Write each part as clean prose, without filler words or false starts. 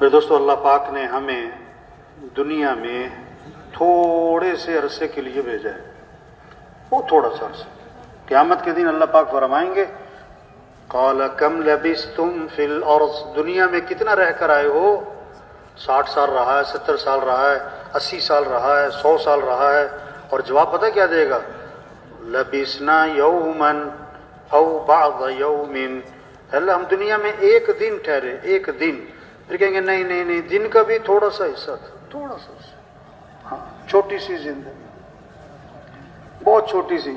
میرے دوستو، اللہ پاک نے ہمیں دنیا میں تھوڑے سے عرصے کے لیے بھیجا ہے، وہ تھوڑا سا عرصہ۔ قیامت کے دن اللہ پاک فرمائیں گے قال کم لبثتم فی الارض، دنیا میں کتنا رہ کر آئے ہو؟ 60 سال رہا ہے، 70 سال رہا ہے، 80 سال رہا ہے، 100 سال رہا ہے؟ اور جواب پتہ کیا دے گا؟ لبثنا یوما او بعض یوم، اللہ ہم دنیا میں ایک دن ٹھہرے، ایک دن۔ پھر کہیں گے نہیں نہیں نہیں، دن کا بھی تھوڑا سا حصہ تھا، تھوڑا سا حصہ، ہاں چھوٹی سی زندگی، بہت چھوٹی سی،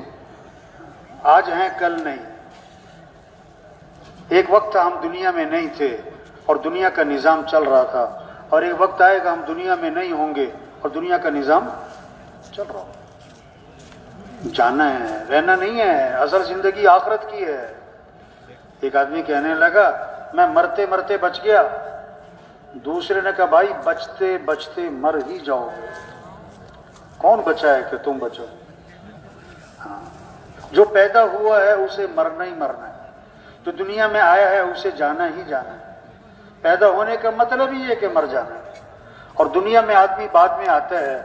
آج ہیں کل نہیں۔ ایک وقت ہم دنیا میں نہیں تھے اور دنیا کا نظام چل رہا تھا، اور ایک وقت آئے گا ہم دنیا میں نہیں ہوں گے اور دنیا کا نظام چل رہا ہو۔ جانا ہے، رہنا نہیں ہے، اصل زندگی آخرت کی ہے۔ ایک آدمی کہنے لگا میں مرتے مرتے بچ گیا، دوسرے نے کہا بھائی بچتے بچتے مر ہی جاؤ گے، کون بچا ہے کہ تم بچو؟ ہاں، جو پیدا ہوا ہے اسے مرنا ہی مرنا ہے، جو دنیا میں آیا ہے اسے جانا ہی جانا ہے۔ پیدا ہونے کا مطلب ہی ہے کہ مر جانا ہے، اور دنیا میں آدمی بعد میں آتا ہے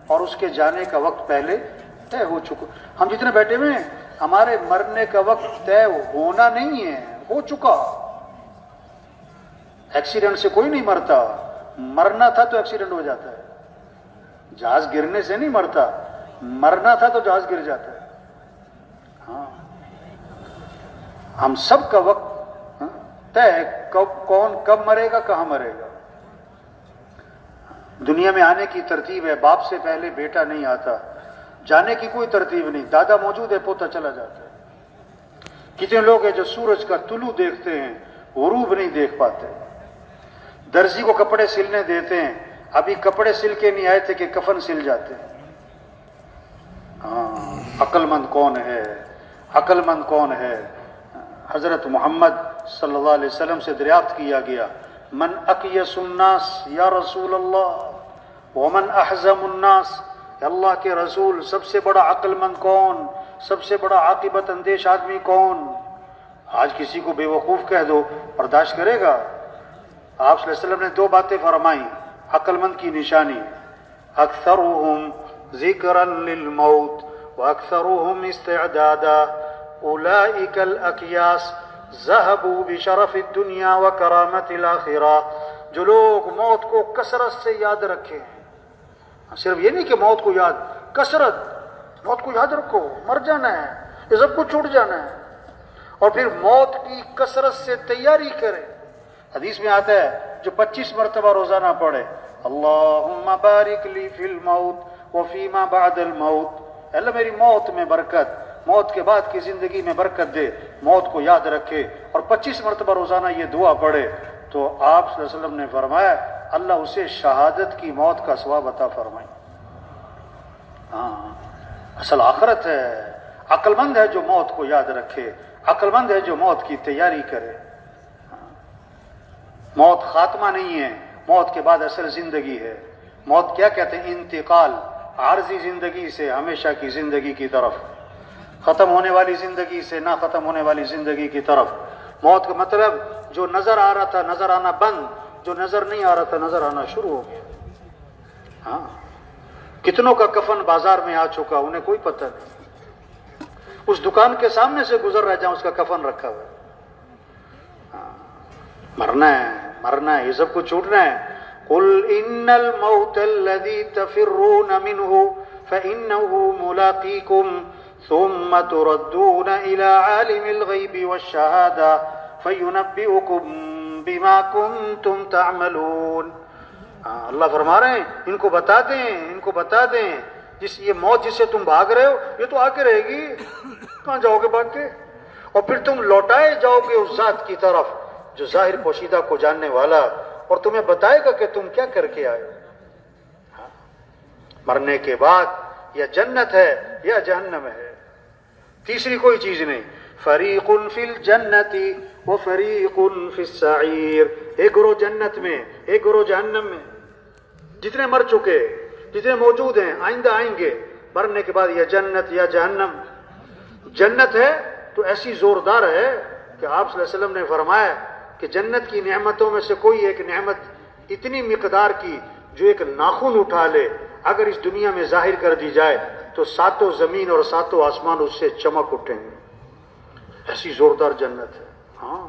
اور اس کے جانے کا وقت پہلے طے ہو چکا۔ ہم جتنے بیٹھے ہوئے ہیں ہمارے مرنے کا وقت طے ہونا نہیں ہے، ہو چکا۔ ایکسیڈنٹ سے کوئی نہیں مرتا، مرنا تھا تو ایکسیڈنٹ ہو جاتا ہے۔ جہاز گرنے سے نہیں مرتا، مرنا تھا تو جہاز گر جاتا ہے۔ ہاں، ہم سب کا وقت طے ہے، کون کب مرے گا، کہاں مرے گا۔ دنیا میں آنے کی ترتیب ہے، باپ سے پہلے بیٹا نہیں آتا، جانے کی کوئی ترتیب نہیں، دادا موجود ہے پوتا چلا جاتا ہے۔ کتنے لوگ ہیں جو سورج کا طلوع دیکھتے ہیں، غروب نہیں دیکھ پاتے۔ درزی کو کپڑے سلنے دیتے ہیں، ابھی کپڑے سل کے نہیں آئے تھے کہ کفن سل جاتے ہیں۔ ہاں، عقل مند کون ہے، عقل مند کون ہے؟ حضرت محمد صلی اللہ علیہ وسلم سے دریافت کیا گیا من اقیس الناس یا رسول اللہ ومن احزم الناس، کہ اللہ کے رسول سب سے بڑا عقل مند کون، سب سے بڑا عاقبت اندیش آدمی کون؟ آج کسی کو بے وقوف کہہ دو، برداشت کرے گا؟ آپ صلی اللہ علیہ وسلم نے 2 باتیں فرمائیں عقل مند کی نشانی، اکثرهم ذکرا للموت واکثرهم استعدادا، اولئک الاکیاس ذهبوا بشرف الدنیا وکرامت الاخرہ، جو لوگ موت کو کثرت سے یاد رکھے ہیں۔ صرف یہ نہیں کہ موت کو یاد، کثرت، موت کو یاد رکھو، مر جانا ہے، یہ سب کچھ چھوٹ جانا ہے، اور پھر موت کی کثرت سے تیاری کرے۔ حدیث میں آتا ہے جو 25 مرتبہ روزانہ پڑھے اللہم بارک لی فی الموت وفیما بعد الموت، اللہ میری موت میں برکت، موت کے بعد کی زندگی میں برکت دے، موت کو یاد رکھے، اور 25 مرتبہ روزانہ یہ دعا پڑھے، تو آپ صلی اللہ علیہ وسلم نے فرمایا اللہ اسے شہادت کی موت کا ثواب عطا فرمائے۔ ہاں، اصل آخرت ہے۔ عقل مند ہے جو موت کو یاد رکھے، عقل مند ہے جو موت کی تیاری کرے۔ موت خاتمہ نہیں ہے، موت کے بعد اصل زندگی ہے۔ موت کیا کہتے ہیں؟ انتقال عارضی زندگی سے ہمیشہ کی زندگی کی طرف، ختم ہونے والی زندگی سے نہ ختم ہونے والی زندگی کی طرف۔ موت کا مطلب جو نظر آ رہا تھا نظر آنا بند، جو نظر نہیں آ رہا تھا نظر آنا شروع ہو گیا۔ ہاں، کتنوں کا کفن بازار میں آ چکا، انہیں کوئی پتہ نہیں، اس دکان کے سامنے سے گزر رہا جہاں اس کا کفن رکھا ہوا ہے۔ مرنا ہے، مرنا ہے، یہ سب کچھ چھوٹنا ہے۔ قل ان الموت الذي تفرون منه فانه ملاقيكم ثم تردون الى عالم الغيب والشهاده فينبئكم بما كنتم تعملون۔ اللہ فرما رہے ہیں ان کو بتا دیں، ان کو بتا دیں، یہ موت جس سے تم بھاگ رہے ہو یہ تو آ کے رہے گی، کہاں جاؤ گے بھاگ کے؟ اور پھر تم لوٹائے جاؤ گے اس ذات کی طرف جو ظاہر پوشیدہ کو جاننے والا، اور تمہیں بتائے گا کہ تم کیا کر کے آئے۔ مرنے کے بعد یا جنت ہے یا جہنم ہے، تیسری کوئی چیز نہیں۔ فریق فی الجنت و فریق فی السعیر، ایک گروہ جنت میں ایک گروہ جہنم میں۔ جتنے مر چکے، جتنے موجود ہیں، آئندہ آئیں گے، مرنے کے بعد یا جنت یا جہنم۔ جنت ہے تو ایسی زوردار ہے کہ آپ صلی اللہ علیہ وسلم نے فرمایا کہ جنت کی نعمتوں میں سے کوئی ایک نعمت اتنی مقدار کی جو ایک ناخن اٹھا لے اگر اس دنیا میں ظاہر کر دی جائے تو ساتوں زمین اور ساتوں آسمان اس سے چمک اٹھیں گے. ایسی زوردار جنت ہے. ہاں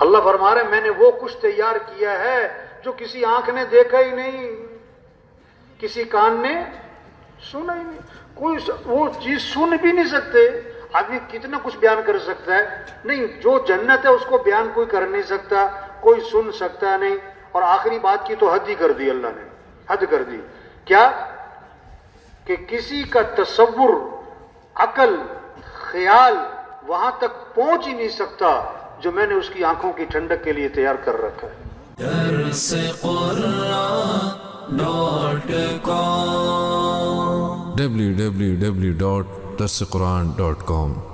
اللہ فرما رہے میں نے وہ کچھ تیار کیا ہے جو کسی آنکھ نے دیکھا ہی نہیں, کسی کان نے سنا ہی نہیں. کوئی وہ چیز سن بھی نہیں سکتے. آدمی کتنا کچھ بیان کر سکتا ہے, نہیں. جو جنت ہے اس کو بیان کوئی کر نہیں سکتا, کوئی سن سکتا نہیں. اور آخری بات کی تو حد ہی کر دی اللہ نے, حد کر دی. کیا کہ کسی کا تصور, عقل, خیال وہاں تک پہنچ ہی نہیں سکتا جو میں نے اس کی آنکھوں کی ٹھنڈک کے لیے تیار کر رکھا ہے. www.darsequran.com